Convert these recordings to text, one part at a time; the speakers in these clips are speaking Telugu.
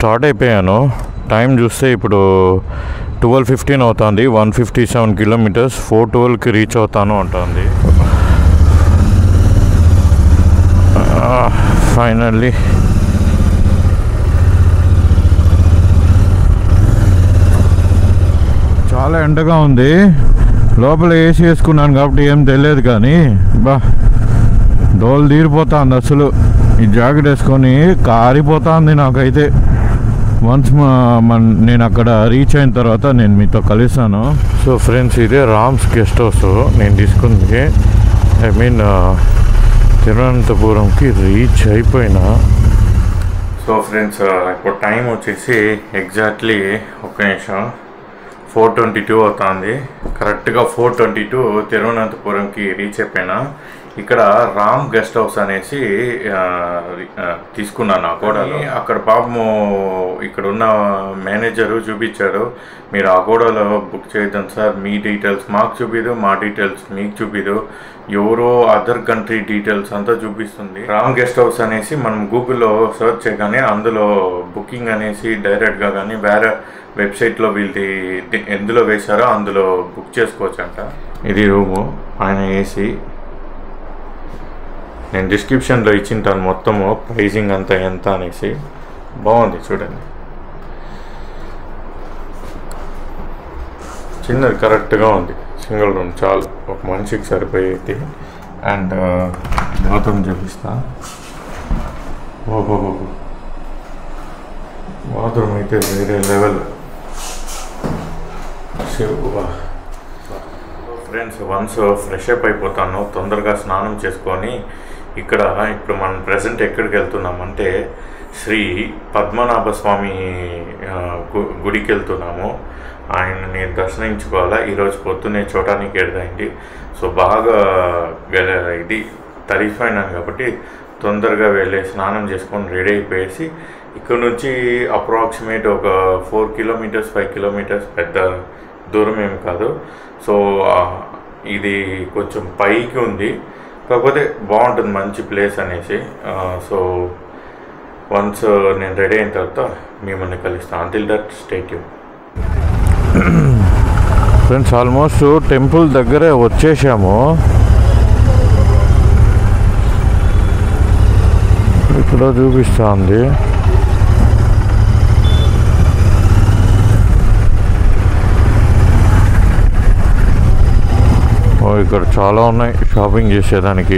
స్టార్ట్ అయిపోయాను. టైం చూస్తే ఇప్పుడు 12:15 అవుతుంది. 157 కిలోమీటర్స్. 4:12కి రీచ్ అవుతాను అంటుంది. ఫైనల్లీ చాలా ఎండగా ఉంది. లోపల ఏసీ వేసుకున్నాను కాబట్టి ఏం తెలియదు, కానీ దోలు తీరిపోతుంది అసలు. ఈ జాకెట్ వేసుకొని కారిపోతుంది నాకైతే. వన్స్ నేను అక్కడ రీచ్ అయిన తర్వాత నేను మీతో కలుస్తాను. సో ఫ్రెండ్స్, ఇదే రామ్స్ గెస్ట్ హౌస్ నేను తీసుకుంది. ఐ మీన్ తిరువనంతపురంకి రీచ్ అయిపోయినా. సో ఫ్రెండ్స్, ఇప్పుడు టైం వచ్చేసి ఎగ్జాక్ట్లీ ఒక నిమిషం 4:22 అవుతుంది. కరెక్ట్గా 4:22 తిరువనంతపురంకి రీచ్ అయిపోయినా. ఇక్కడ రామ్ గెస్ట్ హౌస్ అనేసి తీసుకున్నాను అగోడాలో. అక్కడ పాపము ఇక్కడ ఉన్న మేనేజరు చూపించాడు, మీరు అగోడాలో బుక్ చేయొద్దాం సార్, మీ డీటెయిల్స్ మాకు చూపిదు, మా డీటెయిల్స్ మీకు చూపిదు, ఎవరో అదర్ కంట్రీ డీటెయిల్స్ అంతా చూపిస్తుంది. రామ్ గెస్ట్ హౌస్ అనేసి మనం గూగుల్లో సెర్చ్ చేయగానే అందులో బుకింగ్ అనేసి డైరెక్ట్గా కానీ వేరే వెబ్సైట్లో వీళ్ళది ఎందులో వేశారో అందులో బుక్ చేసుకోవచ్చు అంట. ఇది రూము, ఆయన ఏసీ. నేను డిస్క్రిప్షన్లో ఇచ్చింటాను మొత్తము ప్రైజింగ్ అంతా ఎంత అనేసి. బాగుంది చూడండి, చిన్నది కరెక్ట్గా ఉంది. సింగిల్ రూమ్ చాలు, ఒక మనిషికి సరిపోయేది. అండ్ బాత్రూమ్ చూపిస్తా. ఓహో, బాత్రూమ్ అయితే వేరే level. Friends, once fresh up అయిపోతాను, తొందరగా స్నానం చేసుకొని ఇక్కడ ఇప్పుడు మనం ప్రజెంట్ ఎక్కడికి వెళ్తున్నామంటే శ్రీ పద్మనాభ స్వామి గుడికి వెళ్తున్నాము. ఆయనని దర్శించుకోవాలా. ఈరోజు పొద్దున్నే చూడడానికి ఎడదైంది. సో బాగా ఇది తరిగిపోయినాను కాబట్టి తొందరగా వెళ్ళి స్నానం చేసుకొని రెడీ అయిపోయేసి ఇక్కడ నుంచి అప్రాక్సిమేట్ ఒక 4 కిలోమీటర్స్ 5 కిలోమీటర్స్, పెద్ద దూరం ఏం కాదు. సో ఇది కొంచెం పైకి ఉంది, కాకపోతే బాగుంటుంది, మంచి ప్లేస్ అనేసి. సో వన్స్ నేను రెడీ అయిన తర్వాత మిమ్మల్ని కలుస్తాను. Until that stay tune. Friends, almost temple దగ్గరే వచ్చేసాము. ఇక్కడ చూపిస్తుంది. ఇక్కడ చాలా ఉన్నాయి షాపింగ్ చేసేదానికి.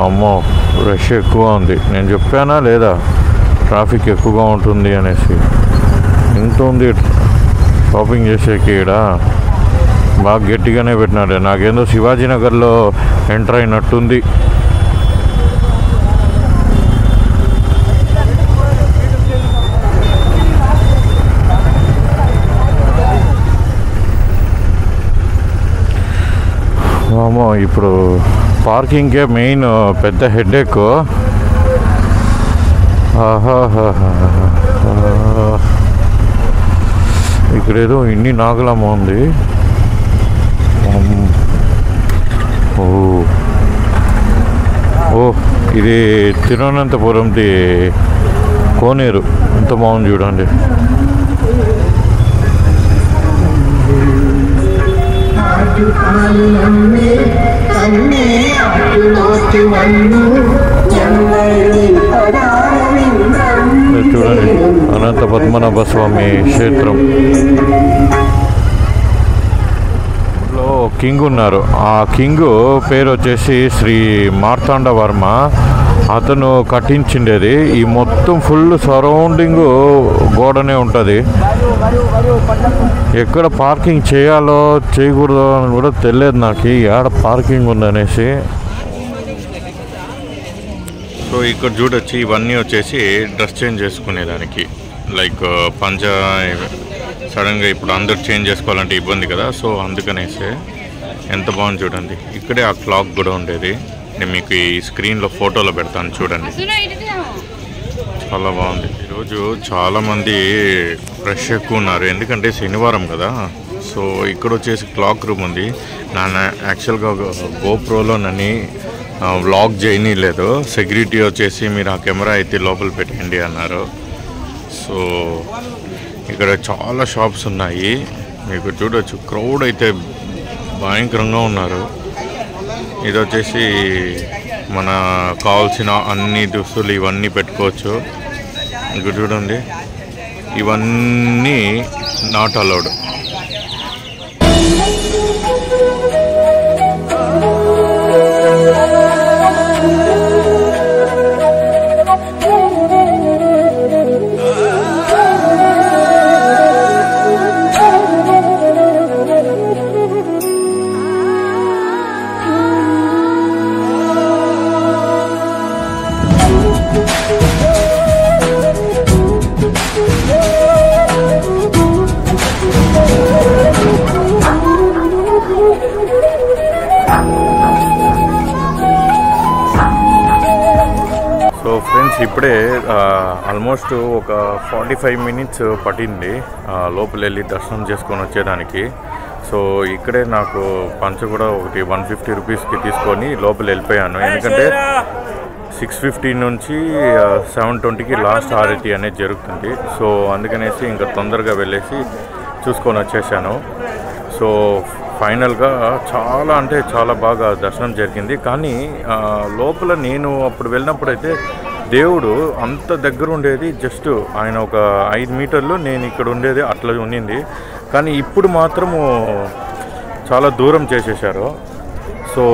అమ్మో, రష్ ఎక్కువ ఉంది. నేను చెప్పానా లేదా ట్రాఫిక్ ఎక్కువగా ఉంటుంది అనేసి? ఎంత ఉంది షాపింగ్ చేసేకి. ఇక్కడ బాగా గట్టిగానే పెట్టినాడు. నాకేందో శివాజీనగర్లో ఎంటర్ అయినట్టుంది. ఇప్పుడు పార్కింగ్కే మెయిన్ పెద్ద హెడేక్. ఇక్కడేదో ఇన్ని నాగలమ్మ ఉంది. ఓ, ఇది తిరువనంతపురంది కోనేరు. ఎంత బాగుంది చూడండి. చూడండి, అనంత పద్మనాభ స్వామి క్షేత్రం లో కింగ్ ఉన్నారు. ఆ కింగ్ పేరు వచ్చేసి శ్రీ మార్తాండ వర్మ. అతను కట్టించిండేది. ఈ మొత్తం ఫుల్ సరౌండింగ్ గోడనే ఉంటుంది. ఎక్కడ పార్కింగ్ చేయాలో చేయకూడదో అని కూడా తెలియదు నాకు, ఏడ పార్కింగ్ ఉందనేసి. సో ఇక్కడ చూడొచ్చు, ఇవన్నీ వచ్చేసి డ్రెస్ చేంజ్ చేసుకునేదానికి. లైక్ పంజా సడన్గా ఇప్పుడు అందరు చేంజ్ చేసుకోవాలంటే ఇబ్బంది కదా. సో అందుకనేసి ఎంత బాగుంది చూడండి. ఇక్కడే ఆ క్లాక్ కూడా ఉండేది. నేను మీకు ఈ స్క్రీన్లో ఫోటోలో పెడతాను చూడండి, చాలా బాగుంది. ఈరోజు చాలామంది రష్ ఎక్కువ ఉన్నారు, ఎందుకంటే శనివారం కదా. సో ఇక్కడ వచ్చేసి క్లాక్ రూమ్ ఉంది. నా యాక్చువల్గా గోప్రోలో నన్ను వ్లాగ్ చేయనీయలేదు. సెక్యూరిటీ వచ్చేసి మీరు ఆ కెమెరా అయితే లోపల పెట్టండి అన్నారు. సో ఇక్కడ చాలా షాప్స్ ఉన్నాయి, మీకు చూడొచ్చు. క్రౌడ్ అయితే భయంకరంగా ఉన్నారు. ఇది వచ్చేసి మన కావాల్సిన అన్ని దుస్తులు ఇవన్నీ పెట్టుకోవచ్చు. ఇక్కడ చూడండి, ఇవన్నీ నాట్ అలౌడ్. సో ఫ్రెండ్స్, ఇప్పుడే ఆల్మోస్ట్ ఒక 45 మినిట్స్ పట్టింది లోపల వెళ్ళి దర్శనం చేసుకొని వచ్చేదానికి. సో ఇక్కడే నాకు పంచ కూడా ఒకటి 150 రూపీస్కి తీసుకొని లోపల వెళ్ళిపోయాను. ఎందుకంటే 6:50 నుంచి 7:20కి లాస్ట్ ఆర్ఎటీ అనేది జరుగుతుంది. సో అందుకనేసి ఇంకా తొందరగా వెళ్ళేసి చూసుకొని వచ్చేసాను. సో ఫైనల్గా చాలా అంటే చాలా బాగా దర్శనం జరిగింది. కానీ లోపల నేను అప్పుడు వెళ్ళినప్పుడైతే దేవుడు అంత దగ్గర ఉండేది, జస్ట్ ఆయన ఒక 5 మీటర్లు, నేను ఇక్కడ ఉండేది అట్లా ఉండింది. కానీ ఇప్పుడు మాత్రము చాలా దూరం చేసేసారు. సో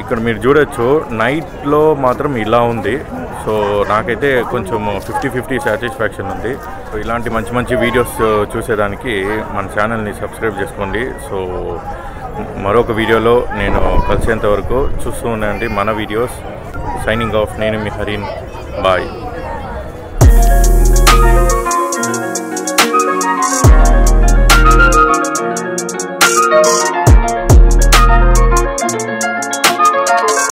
ఇక్కడ మీరు చూడొచ్చు, నైట్లో మాత్రం ఇలా ఉంది. సో నాకైతే కొంచెం 50-50 సాటిస్ఫాక్షన్ ఉంది. సో ఇలాంటి మంచి మంచి వీడియోస్ చూసేదానికి మన ఛానల్ని సబ్స్క్రైబ్ చేసుకోండి. సో మరొక వీడియోలో నేను కలిసేంత వరకు చూస్తూ ఉండండి మన వీడియోస్. సైనింగ్ ఆఫ్, నేను మీ హరీన్. బాయ్.